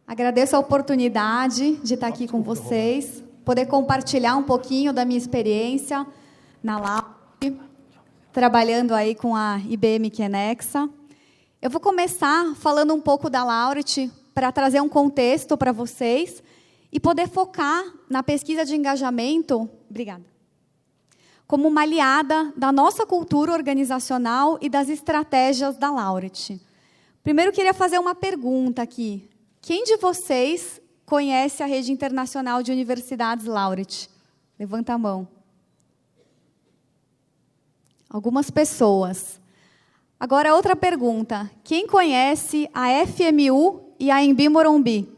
Agradeço a oportunidade de estar aqui com vocês, poder compartilhar um pouquinho da minha experiência na Laureate, trabalhando aí com a IBM Kenexa. Eu vou começar falando um pouco da Laureate para trazer um contexto para vocês e poder focar na pesquisa de engajamento, obrigada, como uma aliada da nossa cultura organizacional e das estratégias da Laureate. Primeiro, eu queria fazer uma pergunta aqui. Quem de vocês conhece a Rede Internacional de Universidades Laureate? Levanta a mão. Algumas pessoas. Agora, outra pergunta. Quem conhece a FMU e a Anhembi Morumbi?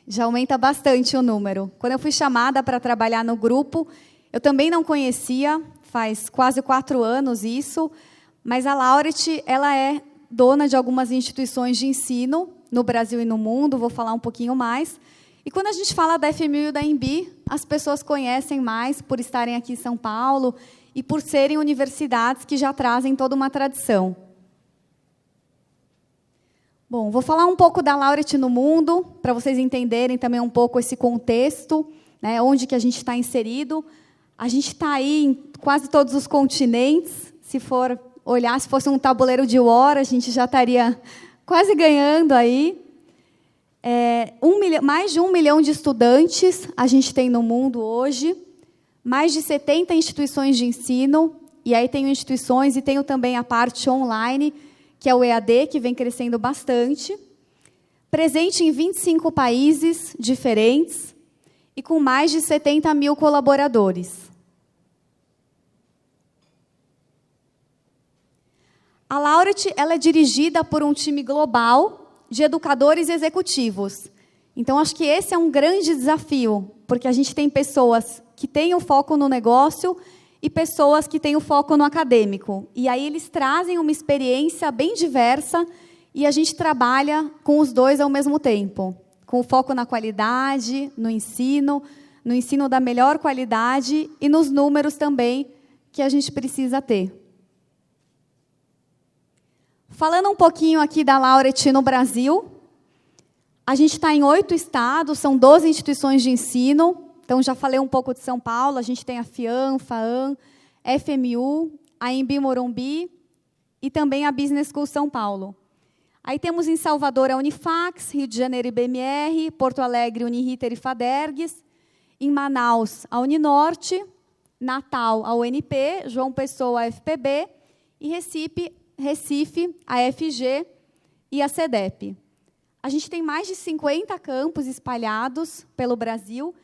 Já aumenta bastante o número. Quando eu fui chamada para trabalhar no grupo, eu também não conhecia, faz quase 4 anos isso, mas a Laureate, ela é dona de algumas instituições de ensino no Brasil e no mundo, vou falar um pouquinho mais. E quando a gente fala da FMU e da Anhembi, as pessoas conhecem mais por estarem aqui em São Paulo e por serem universidades que já trazem toda uma tradição. Bom, vou falar um pouco da Laureate no mundo, para vocês entenderem também um pouco esse contexto, né, onde que a gente está inserido. A gente está aí em quase todos os continentes, se for olhar, se fosse um tabuleiro de War, a gente já estaria quase ganhando aí. Mais de 1 milhão de estudantes a gente tem no mundo hoje, mais de 70 instituições de ensino, e aí tenho instituições e tenho também a parte online, que é o EAD, que vem crescendo bastante, presente em 25 países diferentes e com mais de 70 mil colaboradores. A Laureate, ela é dirigida por um time global de educadores executivos. Então, acho que esse é um grande desafio, porque a gente tem pessoas que têm o foco no negócio e pessoas que têm o foco no acadêmico. E aí eles trazem uma experiência bem diversa e a gente trabalha com os dois ao mesmo tempo, com o foco na qualidade, no ensino da melhor qualidade e nos números também que a gente precisa ter. Falando um pouquinho aqui da Laureate no Brasil, a gente está em 8 estados, são 12 instituições de ensino. Então, já falei um pouco de São Paulo, a gente tem a FIAM, FAAM, FMU, a Anhembi Morumbi e também a Business School São Paulo. Aí temos em Salvador a Unifax, Rio de Janeiro IBMR, Porto Alegre Uniriter e Fadergues, em Manaus a Uninorte, Natal a UNP, João Pessoa a FPB e Recife, a FG e a CEDEP. A gente tem mais de 50 campos espalhados pelo Brasil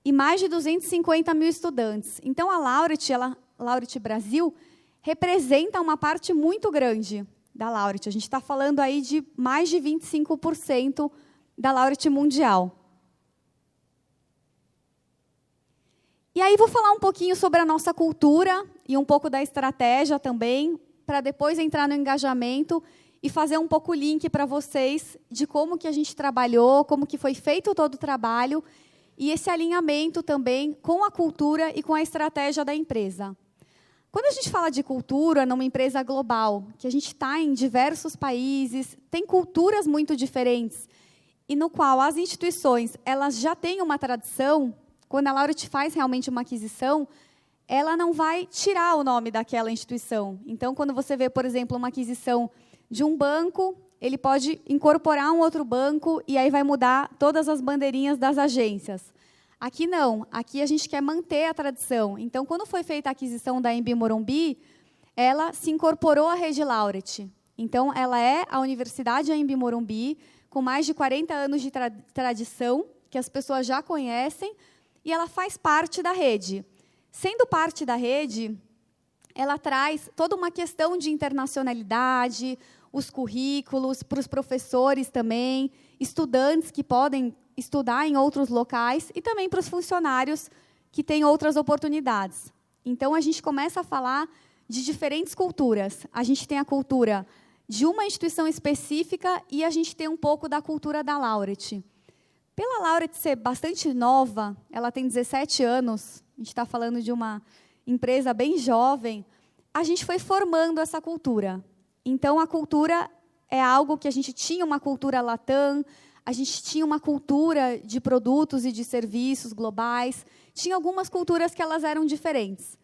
e mais de 250 mil estudantes. Então, a Laureate Brasil representa uma parte muito grande da Laureate. A gente está falando aí de mais de 25% da Laureate mundial. E aí, vou falar um pouquinho sobre a nossa cultura e um pouco da estratégia também, para depois entrar no engajamento e fazer um pouco o link para vocês de como que a gente trabalhou, como que foi feito todo o trabalho e esse alinhamento também com a cultura e com a estratégia da empresa. Quando a gente fala de cultura numa empresa global, que a gente está em diversos países, tem culturas muito diferentes, e no qual as instituições elas já têm uma tradição, quando a Laureate faz realmente uma aquisição, ela não vai tirar o nome daquela instituição. Então, quando você vê, por exemplo, uma aquisição de um banco, ele pode incorporar um outro banco e aí vai mudar todas as bandeirinhas das agências. Aqui não, aqui a gente quer manter a tradição. Então, quando foi feita a aquisição da Anhembi Morumbi, ela se incorporou à Rede Laureate. Então, ela é a Universidade Anhembi Morumbi, com mais de 40 anos de tradição, que as pessoas já conhecem, e ela faz parte da rede. Sendo parte da rede, ela traz toda uma questão de internacionalidade, os currículos, para os professores também, estudantes que podem estudar em outros locais e também para os funcionários que têm outras oportunidades. Então, a gente começa a falar de diferentes culturas. A gente tem a cultura de uma instituição específica e a gente tem um pouco da cultura da Laureate. Pela Laureate ser bastante nova, ela tem 17 anos, a gente está falando de uma empresa bem jovem, a gente foi formando essa cultura. Então, a cultura é algo que a gente tinha uma cultura Latam, a gente tinha uma cultura de produtos e de serviços globais, tinha algumas culturas que elas eram diferentes.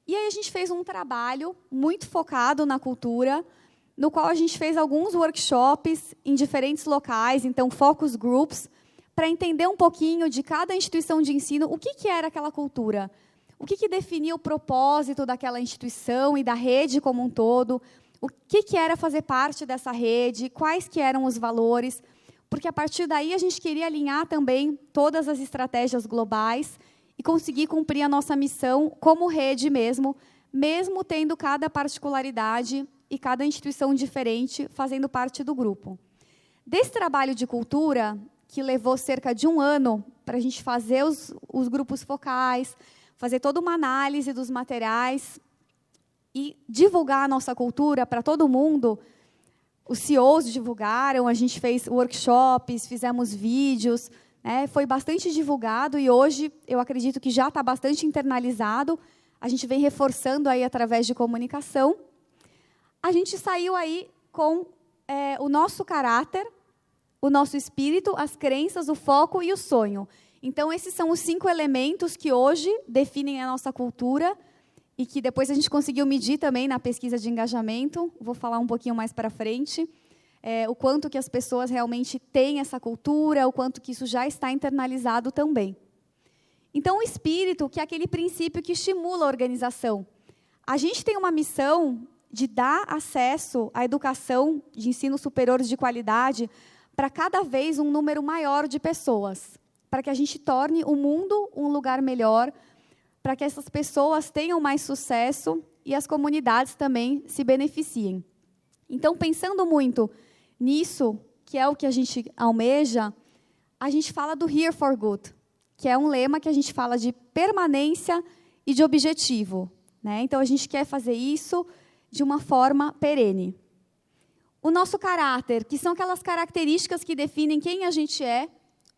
E aí a gente fez um trabalho muito focado na cultura, no qual a gente fez alguns workshops em diferentes locais, então focus groups, para entender um pouquinho de cada instituição de ensino, o que era aquela cultura, o que definia o propósito daquela instituição e da rede como um todo, o que era fazer parte dessa rede, quais que eram os valores, porque a partir daí a gente queria alinhar também todas as estratégias globais e conseguir cumprir a nossa missão como rede mesmo tendo cada particularidade e cada instituição diferente fazendo parte do grupo. Desse trabalho de cultura, que levou cerca de 1 ano para a gente fazer os grupos focais, fazer toda uma análise dos materiais e divulgar a nossa cultura para todo mundo. Os CEOs divulgaram, a gente fez workshops, fizemos vídeos, né, foi bastante divulgado e hoje eu acredito que já está bastante internalizado. A gente vem reforçando aí através de comunicação. A gente saiu aí com o nosso caráter, o nosso espírito, as crenças, o foco e o sonho. Então, esses são os 5 elementos que hoje definem a nossa cultura e que depois a gente conseguiu medir também na pesquisa de engajamento. Vou falar um pouquinho mais para frente. O quanto que as pessoas realmente têm essa cultura, o quanto que isso já está internalizado também. Então, o espírito, que é aquele princípio que estimula a organização. A gente tem uma missão de dar acesso à educação de ensino superior de qualidade para cada vez um número maior de pessoas, para que a gente torne o mundo um lugar melhor, para que essas pessoas tenham mais sucesso e as comunidades também se beneficiem. Então, pensando muito nisso, que é o que a gente almeja, a gente fala do Here for Good, que é um lema que a gente fala de permanência e de objetivo, né? Então, a gente quer fazer isso de uma forma perene. O nosso caráter, que são aquelas características que definem quem a gente é,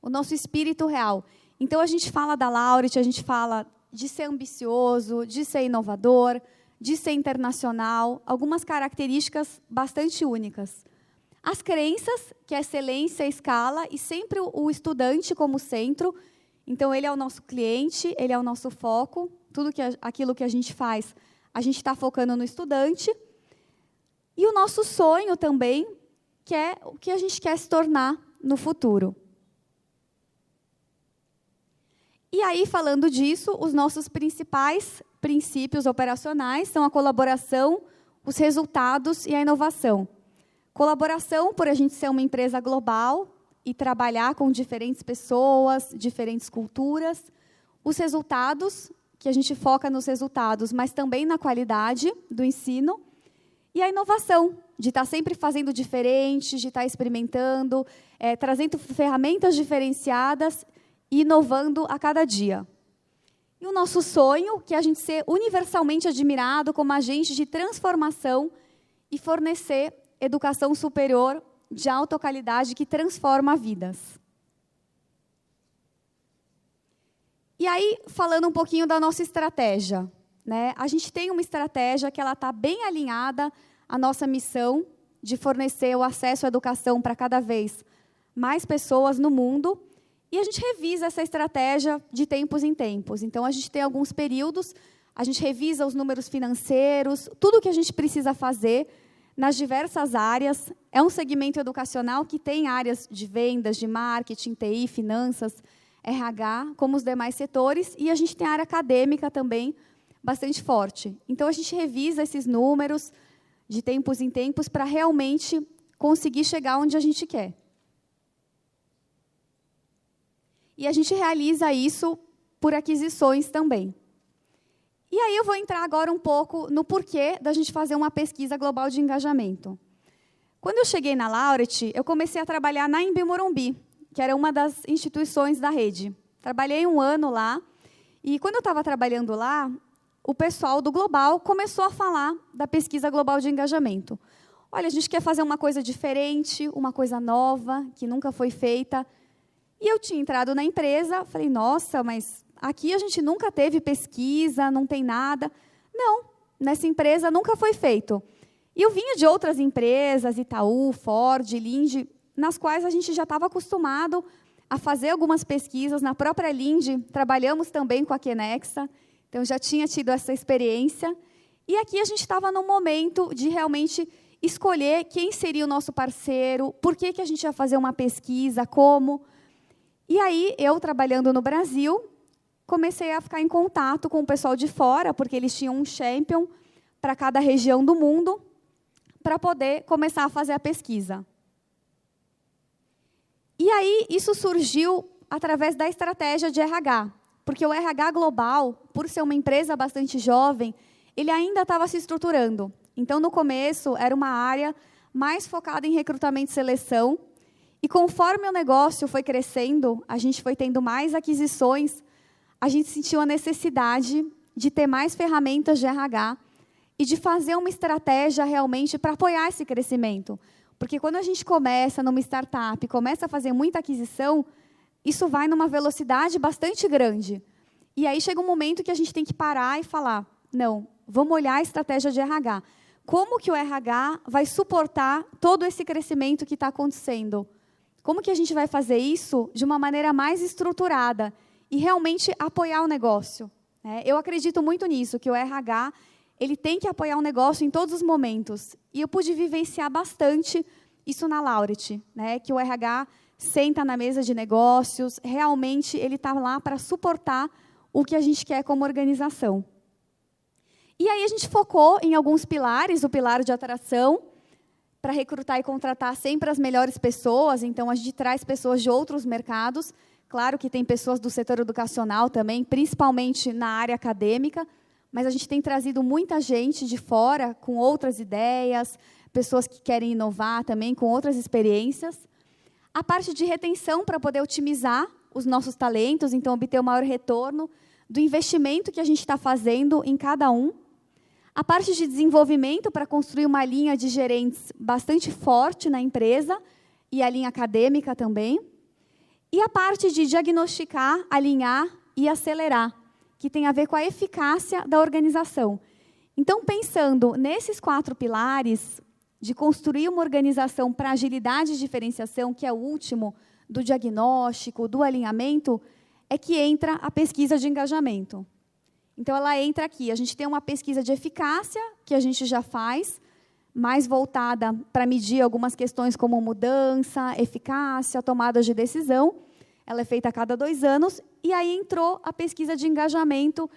o nosso espírito real. Então, a gente fala da Laureate, a gente fala de ser ambicioso, de ser inovador, de ser internacional, algumas características bastante únicas. As crenças, que é excelência, escala, e sempre o estudante como centro. Então, ele é o nosso cliente, ele é o nosso foco, aquilo que a gente faz, a gente está focando no estudante. E o nosso sonho também, que é o que a gente quer se tornar no futuro. E aí, falando disso, os nossos principais princípios operacionais são a colaboração, os resultados e a inovação. Colaboração, por a gente ser uma empresa global e trabalhar com diferentes pessoas, diferentes culturas. Os resultados, que a gente foca nos resultados, mas também na qualidade do ensino. E a inovação, de estar sempre fazendo diferente, de estar experimentando, trazendo ferramentas diferenciadas e inovando a cada dia. E o nosso sonho, que é a gente ser universalmente admirado como agente de transformação e fornecer educação superior de alta qualidade que transforma vidas. E aí, falando um pouquinho da nossa estratégia, né? A gente tem uma estratégia que ela está bem alinhada à nossa missão de fornecer o acesso à educação para cada vez mais pessoas no mundo. E a gente revisa essa estratégia de tempos em tempos. Então, a gente tem alguns períodos, a gente revisa os números financeiros, tudo o que a gente precisa fazer nas diversas áreas. É um segmento educacional que tem áreas de vendas, de marketing, TI, finanças, RH, como os demais setores, e a gente tem a área acadêmica também bastante forte. Então, a gente revisa esses números de tempos em tempos para realmente conseguir chegar onde a gente quer. E a gente realiza isso por aquisições também. E aí eu vou entrar agora um pouco no porquê da gente fazer uma pesquisa global de engajamento. Quando eu cheguei na Laureate, eu comecei a trabalhar na Embi Morumbi, que era uma das instituições da rede. Trabalhei 1 ano lá, e quando eu estava trabalhando lá, o pessoal do Global começou a falar da pesquisa global de engajamento. Olha, a gente quer fazer uma coisa diferente, uma coisa nova, que nunca foi feita. E eu tinha entrado na empresa, falei, nossa, mas aqui a gente nunca teve pesquisa, não tem nada. Não, nessa empresa nunca foi feito. E eu vinha de outras empresas, Itaú, Ford, Linde, nas quais a gente já estava acostumado a fazer algumas pesquisas. Na própria Linde, trabalhamos também com a Quenexa, então já tinha tido essa experiência. E aqui a gente estava no momento de realmente escolher quem seria o nosso parceiro, por que a gente ia fazer uma pesquisa, como. E aí, eu, trabalhando no Brasil, comecei a ficar em contato com o pessoal de fora, porque eles tinham um champion para cada região do mundo, para poder começar a fazer a pesquisa. E aí, isso surgiu através da estratégia de RH, porque o RH global, por ser uma empresa bastante jovem, ele ainda estava se estruturando. Então, no começo, era uma área mais focada em recrutamento e seleção, e conforme o negócio foi crescendo, a gente foi tendo mais aquisições, a gente sentiu a necessidade de ter mais ferramentas de RH e de fazer uma estratégia realmente para apoiar esse crescimento. Porque quando a gente começa numa startup, começa a fazer muita aquisição, isso vai numa velocidade bastante grande. E aí chega um momento que a gente tem que parar e falar, não, vamos olhar a estratégia de RH. Como que o RH vai suportar todo esse crescimento que está acontecendo? Como que a gente vai fazer isso de uma maneira mais estruturada e realmente apoiar o negócio? Eu acredito muito nisso, que o RH ele tem que apoiar o negócio em todos os momentos. E eu pude vivenciar bastante isso na Laureate, que o RH senta na mesa de negócios, realmente ele está lá para suportar o que a gente quer como organização. E aí a gente focou em alguns pilares, o pilar de atração, para recrutar e contratar sempre as melhores pessoas, então a gente traz pessoas de outros mercados, claro que tem pessoas do setor educacional também, principalmente na área acadêmica, mas a gente tem trazido muita gente de fora, com outras ideias, pessoas que querem inovar também, com outras experiências. A parte de retenção, para poder otimizar os nossos talentos, então obter o maior retorno do investimento que a gente está fazendo em cada um. A parte de desenvolvimento, para construir uma linha de gerentes bastante forte na empresa, e a linha acadêmica também. E a parte de diagnosticar, alinhar e acelerar, que tem a ver com a eficácia da organização. Então, pensando nesses 4 pilares, de construir uma organização para agilidade e diferenciação, que é o último, do diagnóstico, do alinhamento, é que entra a pesquisa de engajamento. Então, ela entra aqui. A gente tem uma pesquisa de eficácia, que a gente já faz, mais voltada para medir algumas questões como mudança, eficácia, tomada de decisão. Ela é feita a cada 2 anos, e aí entrou a pesquisa de engajamento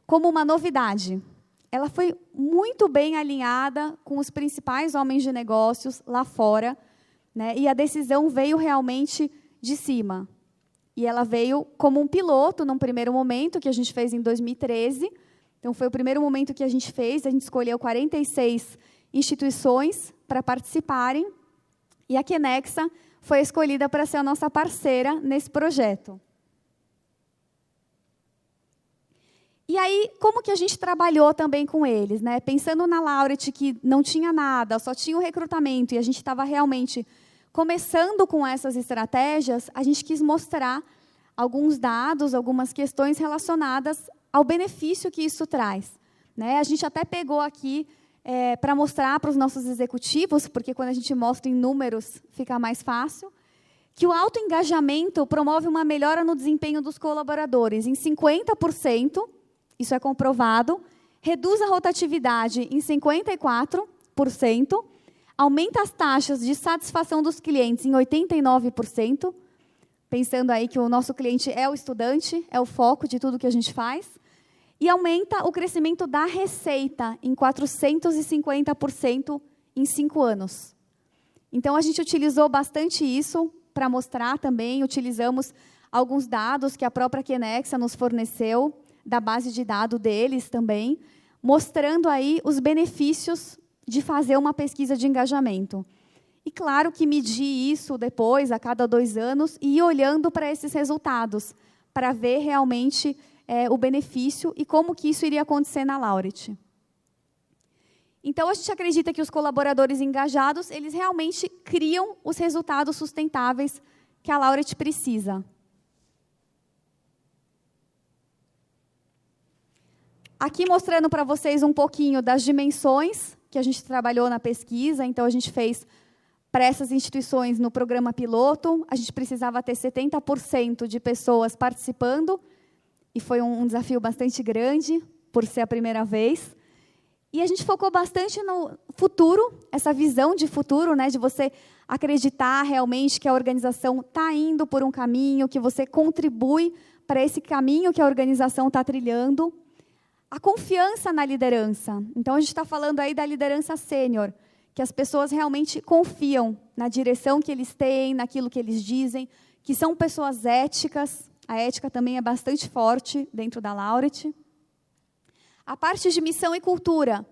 como uma novidade. Ela foi muito bem alinhada com os principais homens de negócios lá fora, e a decisão veio realmente de cima. E ela veio como um piloto, num primeiro momento, que a gente fez em 2013. Então, foi o primeiro momento que a gente fez, a gente escolheu 46 instituições para participarem, e a Quenexa foi escolhida para ser a nossa parceira nesse projeto. E aí, como que a gente trabalhou também com eles? Pensando na Laureate, que não tinha nada, só tinha o recrutamento, e a gente estava realmente começando com essas estratégias, a gente quis mostrar alguns dados, algumas questões relacionadas ao benefício que isso traz. A gente até pegou aqui para mostrar para os nossos executivos, porque quando a gente mostra em números, fica mais fácil, que o alto engajamento promove uma melhora no desempenho dos colaboradores em 50%, isso é comprovado, reduz a rotatividade em 54%, aumenta as taxas de satisfação dos clientes em 89%, pensando aí que o nosso cliente é o estudante, é o foco de tudo que a gente faz, e aumenta o crescimento da receita em 450% em 5 anos. Então, a gente utilizou bastante isso para mostrar também, utilizamos alguns dados que a própria Quenexa nos forneceu, da base de dados deles também, mostrando aí os benefícios de fazer uma pesquisa de engajamento. E, claro, que medir isso depois, a cada 2 anos, e ir olhando para esses resultados, para ver realmente o benefício e como que isso iria acontecer na Laureate. Então, a gente acredita que os colaboradores engajados, eles realmente criam os resultados sustentáveis que a Laureate precisa. Aqui mostrando para vocês um pouquinho das dimensões que a gente trabalhou na pesquisa. Então, a gente fez para essas instituições no programa piloto. A gente precisava ter 70% de pessoas participando, e foi um desafio bastante grande, por ser a primeira vez. E a gente focou bastante no futuro, essa visão de futuro, né, de você acreditar realmente que a organização está indo por um caminho, que você contribui para esse caminho que a organização está trilhando. A confiança na liderança. Então, a gente está falando aí da liderança sênior, que as pessoas realmente confiam na direção que eles têm, naquilo que eles dizem, que são pessoas éticas. A ética também é bastante forte dentro da Laureate. A parte de missão e cultura.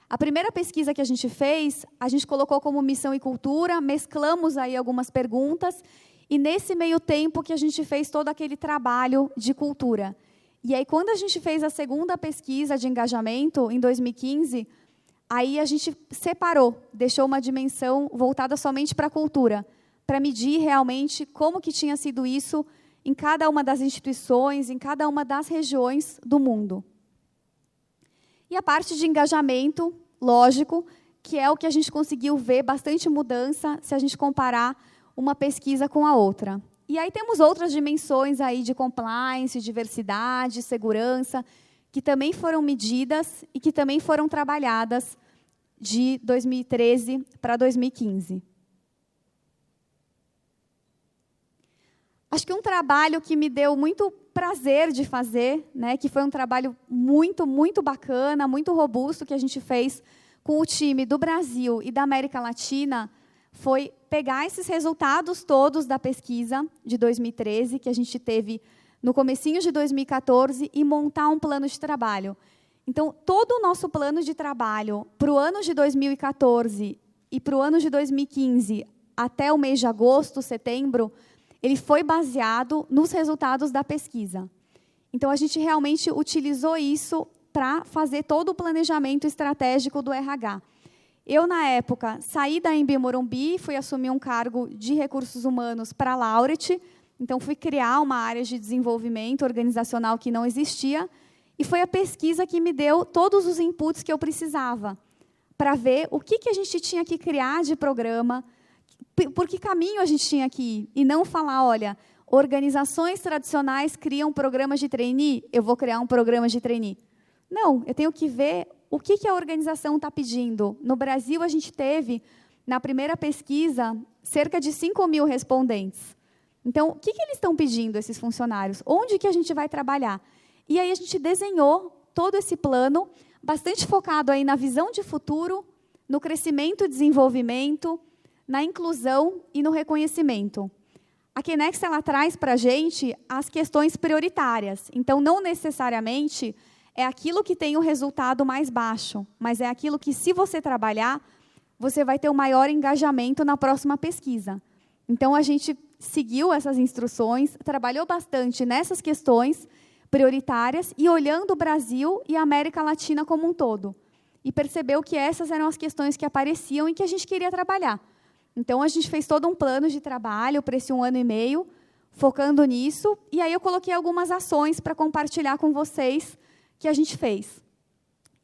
A primeira pesquisa que a gente fez, a gente colocou como missão e cultura, mesclamos aí algumas perguntas, e nesse meio tempo que a gente fez todo aquele trabalho de cultura. E aí, quando a gente fez a segunda pesquisa de engajamento, em 2015, aí a gente separou, deixou uma dimensão voltada somente para a cultura, para medir realmente como que tinha sido isso em cada uma das instituições, em cada uma das regiões do mundo. E a parte de engajamento, lógico, que é o que a gente conseguiu ver bastante mudança se a gente comparar uma pesquisa com a outra. E aí temos outras dimensões aí de compliance, diversidade, segurança, que também foram medidas e que também foram trabalhadas de 2013 para 2015. Acho que um trabalho que me deu muito prazer de fazer, né, que foi um trabalho muito, muito bacana, muito robusto, que a gente fez com o time do Brasil e da América Latina, foi pegar esses resultados todos da pesquisa de 2013, que a gente teve no comecinho de 2014, e montar um plano de trabalho. Então, todo o nosso plano de trabalho para o ano de 2014 e para o ano de 2015, até o mês de agosto, setembro, ele foi baseado nos resultados da pesquisa. Então, a gente realmente utilizou isso para fazer todo o planejamento estratégico do RH. Eu, na época, saí da Embi Morumbi, fui assumir um cargo de recursos humanos para a Laureate, então fui criar uma área de desenvolvimento organizacional que não existia, e foi a pesquisa que me deu todos os inputs que eu precisava, para ver o que a gente tinha que criar de programa, por que caminho a gente tinha que ir, e não falar, olha, organizações tradicionais criam programas de trainee, eu vou criar um programa de trainee. Não, eu tenho que ver o que a organização está pedindo. No Brasil, a gente teve, na primeira pesquisa, cerca de 5.000 respondentes. Então, o que eles estão pedindo, esses funcionários? Onde que a gente vai trabalhar? E aí a gente desenhou todo esse plano, bastante focado aí na visão de futuro, no crescimento e desenvolvimento, na inclusão e no reconhecimento. A Kenex, ela traz para a gente as questões prioritárias. Então, não necessariamente é aquilo que tem o resultado mais baixo, mas é aquilo que, se você trabalhar, você vai ter um maior engajamento na próxima pesquisa. Então, a gente seguiu essas instruções, trabalhou bastante nessas questões prioritárias e olhando o Brasil e a América Latina como um todo. E percebeu que essas eram as questões que apareciam e que a gente queria trabalhar. Então, a gente fez todo um plano de trabalho para esse 1 ano e meio, focando nisso, e aí eu coloquei algumas ações para compartilhar com vocês que a gente fez.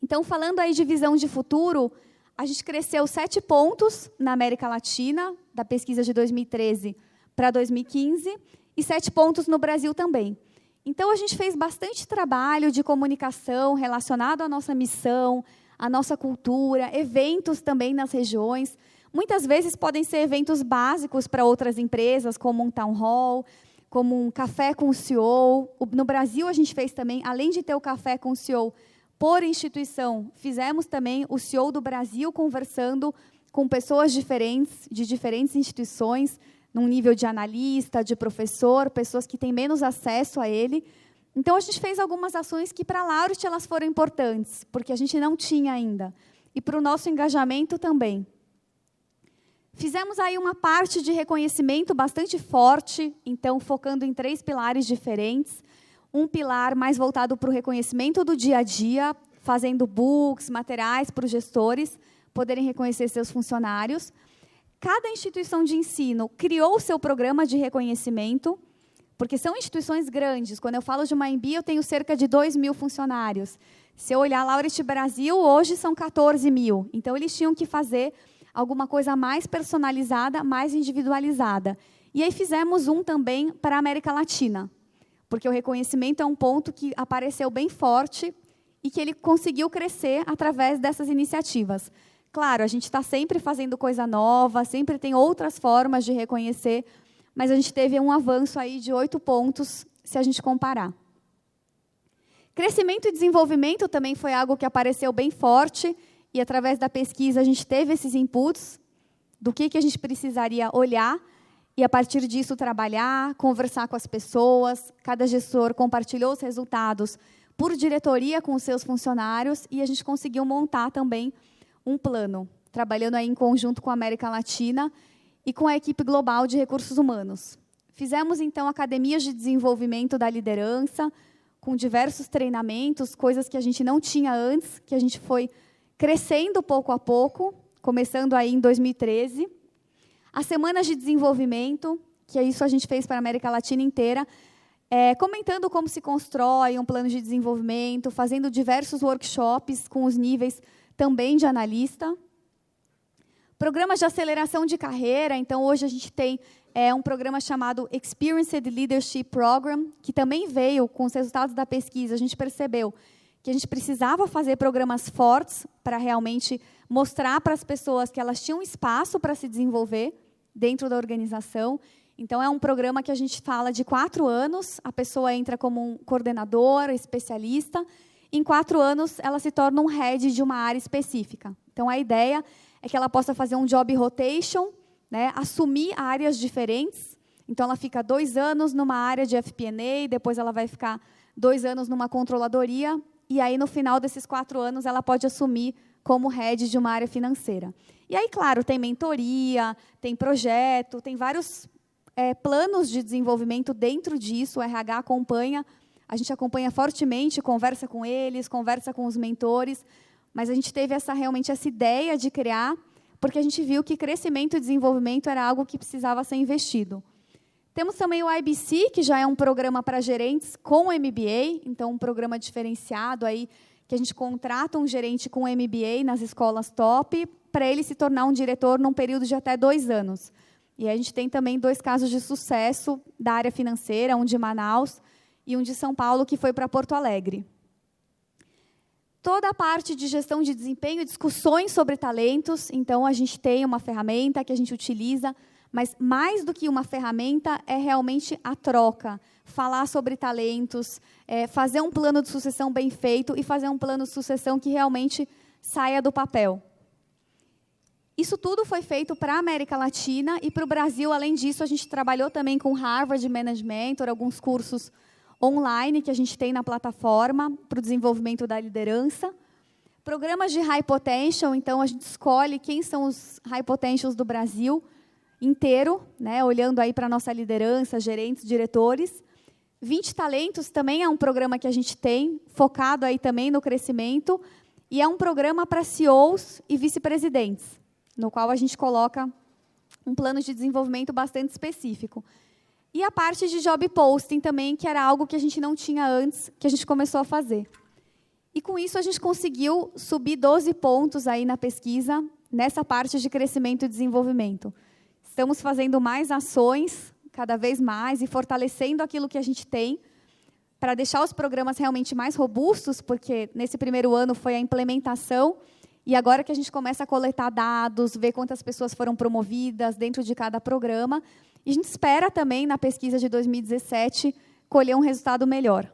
Então, falando aí de visão de futuro, a gente cresceu 7 pontos na América Latina, da pesquisa de 2013 para 2015, e 7 pontos no Brasil também. Então, a gente fez bastante trabalho de comunicação relacionado à nossa missão, à nossa cultura, eventos também nas regiões. Muitas vezes podem ser eventos básicos para outras empresas, como um town hall, como um café com o CEO. No Brasil, a gente fez também, além de ter o café com o CEO por instituição, fizemos também o CEO do Brasil conversando com pessoas diferentes, de diferentes instituições, num nível de analista, de professor, pessoas que têm menos acesso a ele. Então, a gente fez algumas ações que, para a Laureate, elas foram importantes, porque a gente não tinha ainda. E para o nosso engajamento também. Fizemos aí uma parte de reconhecimento bastante forte, então, focando em 3 pilares diferentes. Um pilar mais voltado para o reconhecimento do dia a dia, fazendo books, materiais para os gestores poderem reconhecer seus funcionários. Cada instituição de ensino criou o seu programa de reconhecimento Porque são instituições grandes. Quando eu falo de uma EMB, eu tenho cerca de 2.000 funcionários. Se eu olhar Laureate Brasil, hoje são 14.000. Então, eles tinham que fazer alguma coisa mais personalizada, mais individualizada. E aí fizemos um também para a América Latina, porque o reconhecimento é um ponto que apareceu bem forte e que ele conseguiu crescer através dessas iniciativas. Claro, a gente está sempre fazendo coisa nova, sempre tem outras formas de reconhecer, mas a gente teve um avanço aí de 8 pontos, se a gente comparar. Crescimento e desenvolvimento também foi algo que apareceu bem forte, e através da pesquisa a gente teve esses inputs do que a gente precisaria olhar, e a partir disso trabalhar, conversar com as pessoas. Cada gestor compartilhou os resultados por diretoria com os seus funcionários, e a gente conseguiu montar também um plano, trabalhando aí em conjunto com a América Latina e com a equipe global de recursos humanos. Fizemos, então, academias de desenvolvimento da liderança, com diversos treinamentos, coisas que a gente não tinha antes, que a gente foi crescendo pouco a pouco, começando aí em 2013. As semanas de desenvolvimento, que isso a gente fez para a América Latina inteira, comentando como se constrói um plano de desenvolvimento, fazendo diversos workshops com os níveis também de analista. Programas de aceleração de carreira, então hoje a gente tem um programa chamado Experienced Leadership Program, que também veio com os resultados da pesquisa. A gente percebeu que a gente precisava fazer programas fortes para realmente mostrar para as pessoas que elas tinham espaço para se desenvolver dentro da organização. Então, é um programa que a gente fala de 4 anos, a pessoa entra como um coordenador, especialista, em 4 anos ela se torna um head de uma área específica. Então, a ideia é que ela possa fazer um job rotation, né, assumir áreas diferentes. Então, ela fica 2 anos numa área de FP&A, depois ela vai ficar 2 anos numa controladoria, e aí, no final desses 4 anos, ela pode assumir como head de uma área financeira. E aí, claro, tem mentoria, tem projeto, tem vários planos de desenvolvimento dentro disso. O RH acompanha, a gente acompanha fortemente, conversa com eles, conversa com os mentores, mas a gente teve realmente essa ideia de criar, porque a gente viu que crescimento e desenvolvimento era algo que precisava ser investido. Temos também o IBC, que já é um programa para gerentes com MBA, então um programa diferenciado, aí, que a gente contrata um gerente com MBA nas escolas top, para ele se tornar um diretor num período de até 2 anos. E a gente tem também 2 casos de sucesso da área financeira, um de Manaus e um de São Paulo, que foi para Porto Alegre. Toda a parte de gestão de desempenho e discussões sobre talentos, então a gente tem uma ferramenta que a gente utiliza, mas mais do que uma ferramenta é realmente a troca, falar sobre talentos, fazer um plano de sucessão bem feito e fazer um plano de sucessão que realmente saia do papel. Isso tudo foi feito para a América Latina e para o Brasil. Além disso, a gente trabalhou também com Harvard Management, alguns cursos online que a gente tem na plataforma para o desenvolvimento da liderança. Programas de High Potential, então a gente escolhe quem são os High Potentials do Brasil inteiro, né, olhando aí para a nossa liderança, gerentes, diretores. 20 Talentos também é um programa que a gente tem, focado aí também no crescimento, e é um programa para CEOs e vice-presidentes, no qual a gente coloca um plano de desenvolvimento bastante específico. E a parte de job posting também, que era algo que a gente não tinha antes, que a gente começou a fazer. E com isso a gente conseguiu subir 12 pontos aí na pesquisa, nessa parte de crescimento e desenvolvimento. Estamos fazendo mais ações, cada vez mais, e fortalecendo aquilo que a gente tem, para deixar os programas realmente mais robustos, porque nesse primeiro ano foi a implementação, e agora que a gente começa a coletar dados, ver quantas pessoas foram promovidas dentro de cada programa, e a gente espera também, na pesquisa de 2017, colher um resultado melhor.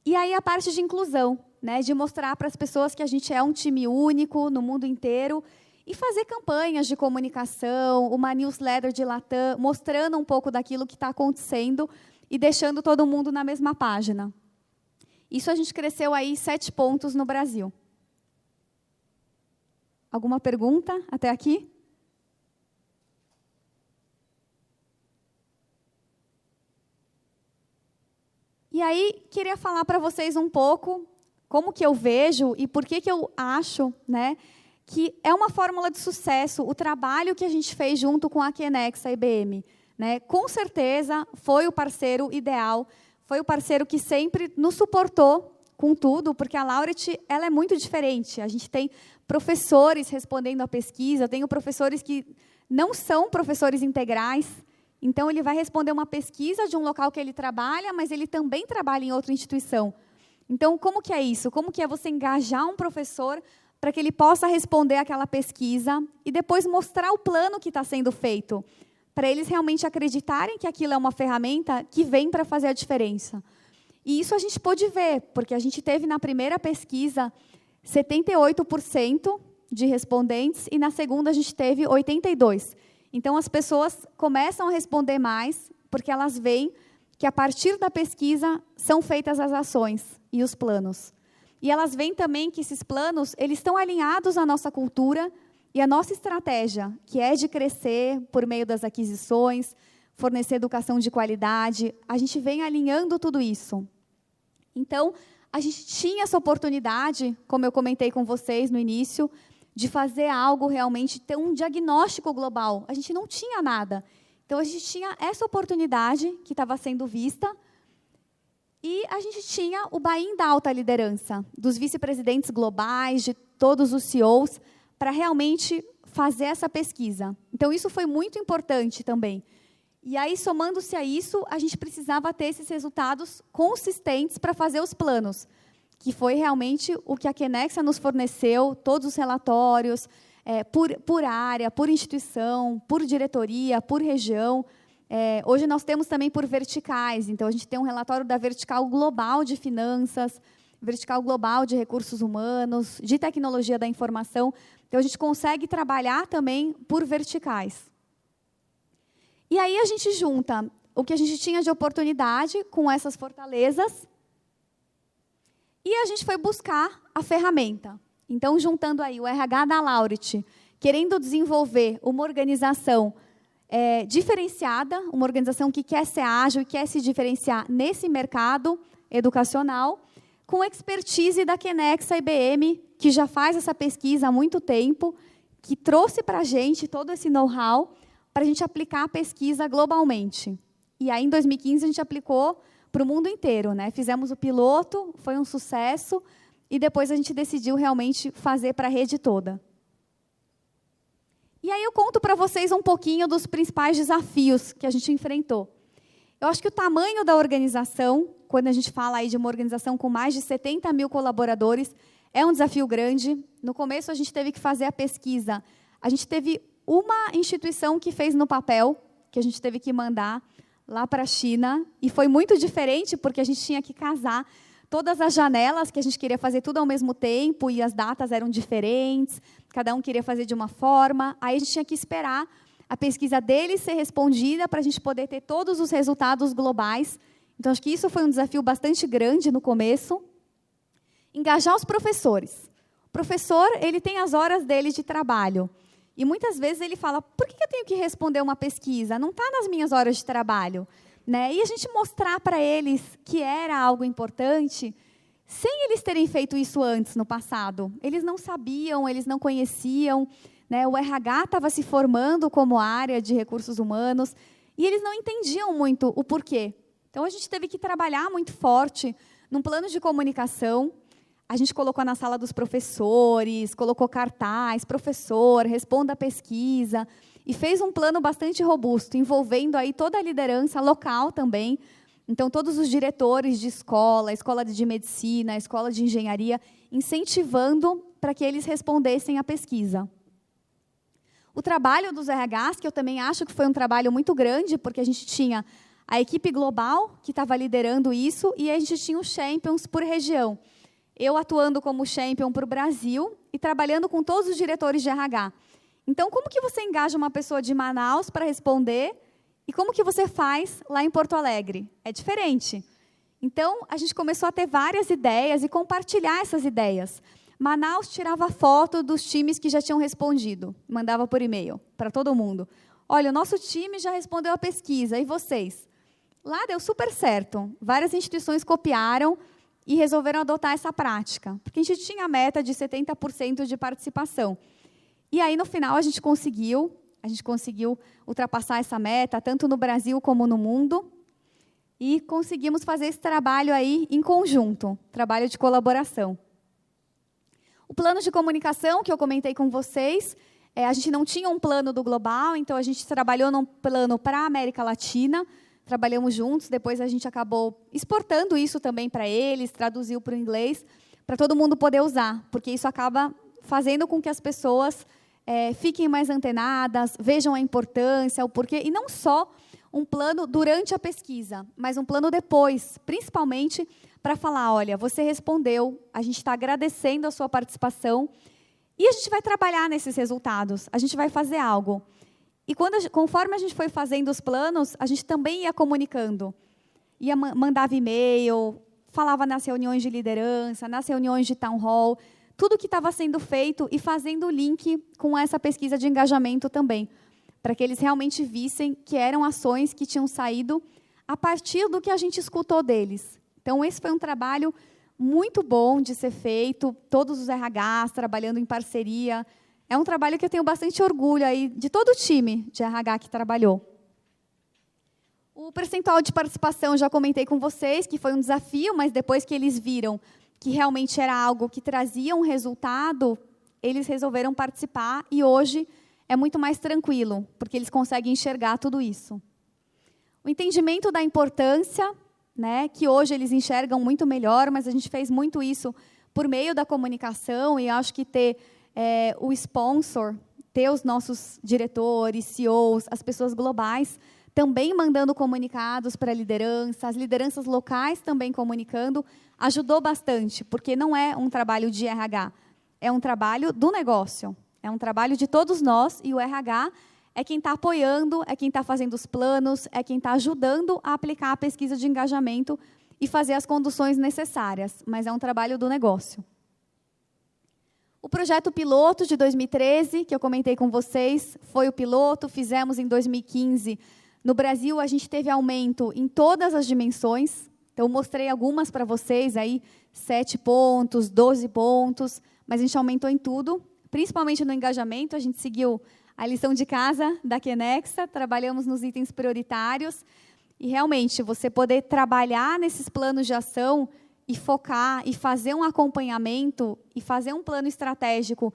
E aí a parte de inclusão, né, de mostrar para as pessoas que a gente é um time único no mundo inteiro, e fazer campanhas de comunicação, uma newsletter de Latam, mostrando um pouco daquilo que está acontecendo e deixando todo mundo na mesma página. Isso a gente cresceu aí 7 pontos no Brasil. Alguma pergunta até aqui? E aí, queria falar para vocês um pouco como que eu vejo e por que eu acho, né, que é uma fórmula de sucesso o trabalho que a gente fez junto com a Kenex, a IBM. né? Com certeza foi o parceiro ideal, foi o parceiro que sempre nos suportou com tudo, porque a Laureate, ela é muito diferente. A gente tem professores respondendo à pesquisa, eu tenho professores que não são professores integrais, então ele vai responder uma pesquisa de um local que ele trabalha, mas ele também trabalha em outra instituição. Então, como que é isso? Como que é você engajar um professor para que ele possa responder aquela pesquisa e depois mostrar o plano que está sendo feito, para eles realmente acreditarem que aquilo é uma ferramenta que vem para fazer a diferença. E isso a gente pôde ver, porque a gente teve na primeira pesquisa 78% de respondentes e na segunda a gente teve 82%. Então, as pessoas começam a responder mais, porque elas veem que, a partir da pesquisa, são feitas as ações e os planos. E elas veem também que esses planos eles estão alinhados à nossa cultura e à nossa estratégia, que é de crescer por meio das aquisições, fornecer educação de qualidade. A gente vem alinhando tudo isso. Então, a gente tinha essa oportunidade, como eu comentei com vocês no início, de fazer algo realmente, ter um diagnóstico global. A gente não tinha nada. Então, a gente tinha essa oportunidade que estava sendo vista e a gente tinha o buy-in da alta liderança, dos vice-presidentes globais, de todos os CEOs, para realmente fazer essa pesquisa. Então, isso foi muito importante também. E aí, somando-se a isso, a gente precisava ter esses resultados consistentes para fazer os planos, que foi realmente o que a Kenexa nos forneceu, todos os relatórios, por área, por instituição, por diretoria, por região. Hoje nós temos também por verticais, então a gente tem um relatório da vertical global de finanças, vertical global de recursos humanos, de tecnologia da informação. Então a gente consegue trabalhar também por verticais. E aí a gente junta o que a gente tinha de oportunidade com essas fortalezas e a gente foi buscar a ferramenta. Então, juntando aí o RH da Laureate, querendo desenvolver uma organização diferenciada, uma organização que quer ser ágil e quer se diferenciar nesse mercado educacional, com expertise da Kenexa IBM, que já faz essa pesquisa há muito tempo, que trouxe para a gente todo esse know-how para a gente aplicar a pesquisa globalmente. E aí, em 2015, a gente aplicou para o mundo inteiro, né? Fizemos o piloto, foi um sucesso, e depois a gente decidiu realmente fazer para a rede toda. E aí eu conto para vocês um pouquinho dos principais desafios que a gente enfrentou. Eu acho que o tamanho da organização, quando a gente fala aí de uma organização com mais de 70 mil colaboradores, é um desafio grande. No começo, a gente teve que fazer a pesquisa. A gente teve uma instituição que fez no papel, que a gente teve que mandar lá para a China, e foi muito diferente, porque a gente tinha que casar todas as janelas, que a gente queria fazer tudo ao mesmo tempo, e as datas eram diferentes, cada um queria fazer de uma forma, aí a gente tinha que esperar a pesquisa deles ser respondida para a gente poder ter todos os resultados globais. Então, acho que isso foi um desafio bastante grande no começo. Engajar os professores. O professor, ele tem as horas dele de trabalho. E muitas vezes ele fala, por que eu tenho que responder uma pesquisa? Não está nas minhas horas de trabalho. Né? E a gente mostrar para eles que era algo importante, sem eles terem feito isso antes, no passado. Eles não sabiam, eles não conheciam. Né? O RH estava se formando como área de recursos humanos, e eles não entendiam muito o porquê. Então, a gente teve que trabalhar muito forte num plano de comunicação. A gente colocou na sala dos professores, colocou cartaz, professor, responda a pesquisa, e fez um plano bastante robusto, envolvendo aí toda a liderança local também. Então, todos os diretores de escola, escola de medicina, escola de engenharia, incentivando para que eles respondessem à pesquisa. O trabalho dos RHs, que eu também acho que foi um trabalho muito grande, porque a gente tinha a equipe global, que estava liderando isso, e a gente tinha os champions por região. Eu atuando como champion para o Brasil e trabalhando com todos os diretores de RH. Então, como que você engaja uma pessoa de Manaus para responder e como que você faz lá em Porto Alegre? É diferente. Então, a gente começou a ter várias ideias e compartilhar essas ideias. Manaus tirava foto dos times que já tinham respondido, mandava por e-mail para todo mundo. Olha, o nosso time já respondeu a pesquisa, e vocês? Lá deu super certo. Várias instituições copiaram e resolveram adotar essa prática, porque a gente tinha a meta de 70% de participação. E aí, no final, a gente conseguiu, A gente conseguiu ultrapassar essa meta, tanto no Brasil como no mundo. E conseguimos fazer esse trabalho aí em conjunto, trabalho de colaboração. O plano de comunicação que eu comentei com vocês, a gente não tinha um plano do global, então a gente trabalhou num plano para a América Latina, trabalhamos juntos, depois a gente acabou exportando isso também para eles, traduziu para o inglês, para todo mundo poder usar, porque isso acaba fazendo com que as pessoas fiquem mais antenadas, vejam a importância, o porquê, e não só um plano durante a pesquisa, mas um plano depois, principalmente para falar, olha, você respondeu, a gente está agradecendo a sua participação, e a gente vai trabalhar nesses resultados, a gente vai fazer algo. E conforme a gente foi fazendo os planos, a gente também ia comunicando. Mandava e-mail, falava nas reuniões de liderança, nas reuniões de town hall, tudo que estava sendo feito e fazendo o link com essa pesquisa de engajamento também, para que eles realmente vissem que eram ações que tinham saído a partir do que a gente escutou deles. Então, esse foi um trabalho muito bom de ser feito, todos os RHs trabalhando em parceria. É um trabalho que eu tenho bastante orgulho aí de todo o time de RH que trabalhou. O percentual de participação eu já comentei com vocês, que foi um desafio, mas depois que eles viram que realmente era algo que trazia um resultado, eles resolveram participar e hoje é muito mais tranquilo, porque eles conseguem enxergar tudo isso. O entendimento da importância, né, que hoje eles enxergam muito melhor, mas a gente fez muito isso por meio da comunicação e acho que ter o sponsor, ter os nossos diretores, CEOs, as pessoas globais, também mandando comunicados para a liderança, as lideranças locais também comunicando, ajudou bastante, porque não é um trabalho de RH, é um trabalho do negócio, é um trabalho de todos nós, e o RH é quem está apoiando, é quem está fazendo os planos, é quem está ajudando a aplicar a pesquisa de engajamento e fazer as conduções necessárias, mas é um trabalho do negócio. O projeto piloto de 2013, que eu comentei com vocês, foi o piloto, fizemos em 2015. No Brasil, a gente teve aumento em todas as dimensões. Então, mostrei algumas para vocês, aí 7 pontos, 12 pontos, mas a gente aumentou em tudo, principalmente no engajamento. A gente seguiu a lição de casa da Kenexa, trabalhamos nos itens prioritários. E, realmente, você poder trabalhar nesses planos de ação e focar, e fazer um acompanhamento, e fazer um plano estratégico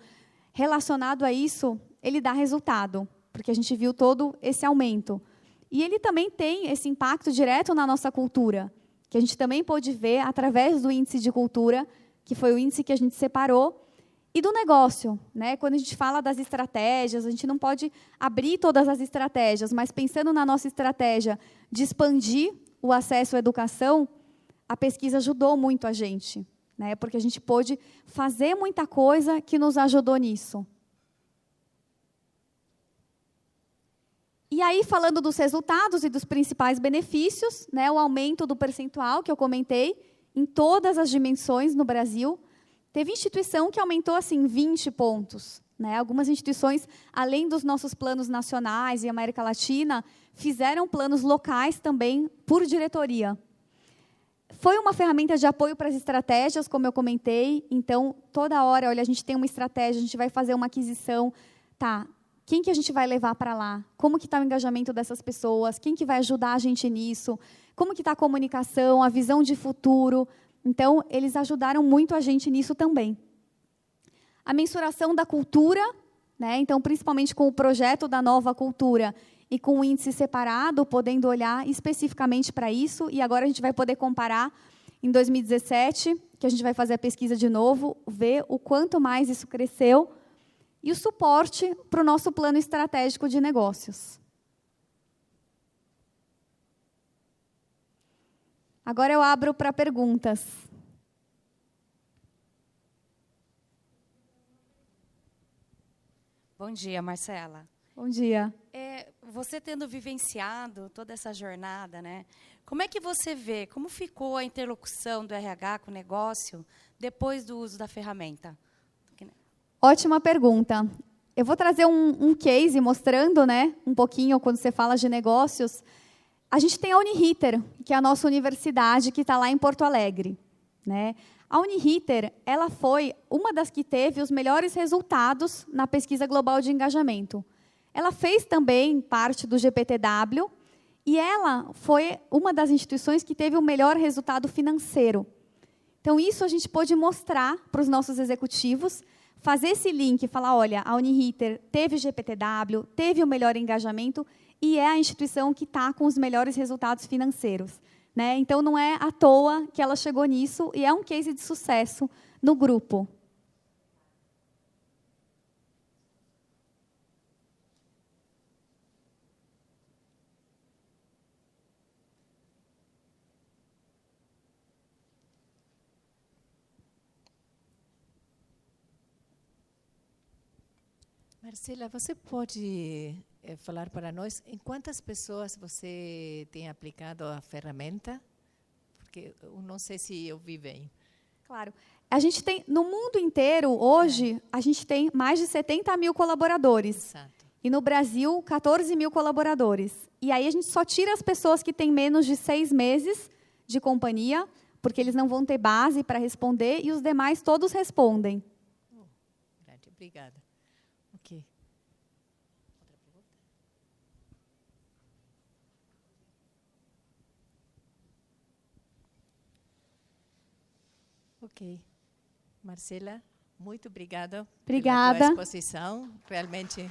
relacionado a isso, ele dá resultado, porque a gente viu todo esse aumento. E ele também tem esse impacto direto na nossa cultura, que a gente também pôde ver através do índice de cultura, que foi o índice que a gente separou, e do negócio, né? Quando a gente fala das estratégias, a gente não pode abrir todas as estratégias, mas pensando na nossa estratégia de expandir o acesso à educação, a pesquisa ajudou muito a gente, né? Porque a gente pôde fazer muita coisa que nos ajudou nisso. E aí, falando dos resultados e dos principais benefícios, né, o aumento do percentual que eu comentei, em todas as dimensões no Brasil, teve instituição que aumentou assim 20 pontos. Né? Algumas instituições, além dos nossos planos nacionais e América Latina, fizeram planos locais também por diretoria. Foi uma ferramenta de apoio para as estratégias, como eu comentei. Então, toda hora, olha, a gente tem uma estratégia, a gente vai fazer uma aquisição. Tá, quem que a gente vai levar para lá? Como que está o engajamento dessas pessoas? Quem que vai ajudar a gente nisso? Como que está a comunicação, a visão de futuro? Então, eles ajudaram muito a gente nisso também. A mensuração da cultura, né? Então, principalmente com o projeto da nova cultura e com o índice separado, podendo olhar especificamente para isso. E agora a gente vai poder comparar em 2017, que a gente vai fazer a pesquisa de novo, ver o quanto mais isso cresceu, e o suporte para o nosso plano estratégico de negócios. Agora eu abro para perguntas. Bom dia, Marcela. Bom dia. Você tendo vivenciado toda essa jornada, né? Como é que você vê, como ficou a interlocução do RH com o negócio depois do uso da ferramenta? Ótima pergunta. Eu vou trazer um case mostrando, né, um pouquinho, quando você fala de negócios. A gente tem a Uniriter, que é a nossa universidade, que está lá em Porto Alegre. Né? A Uniriter, ela foi uma das que teve os melhores resultados na pesquisa global de engajamento. Ela fez também parte do GPTW e ela foi uma das instituições que teve o melhor resultado financeiro. Então, isso a gente pôde mostrar para os nossos executivos, fazer esse link e falar, olha, a Uniriter teve GPTW, teve o melhor engajamento e é a instituição que está com os melhores resultados financeiros. Né? Então, não é à toa que ela chegou nisso e é um case de sucesso no grupo. Marcela, você pode falar para nós em quantas pessoas você tem aplicado a ferramenta? Porque eu não sei se eu vi bem. Claro. A gente tem, no mundo inteiro, hoje, a gente tem mais de 70 mil colaboradores. Exato. E no Brasil, 14 mil colaboradores. E aí a gente só tira as pessoas que têm menos de 6 meses de companhia, porque eles não vão ter base para responder, e os demais todos respondem. Grande, obrigada. Ok. Outra pergunta? Ok. Marcela, muito obrigada. Obrigada. Pela tua exposição. Realmente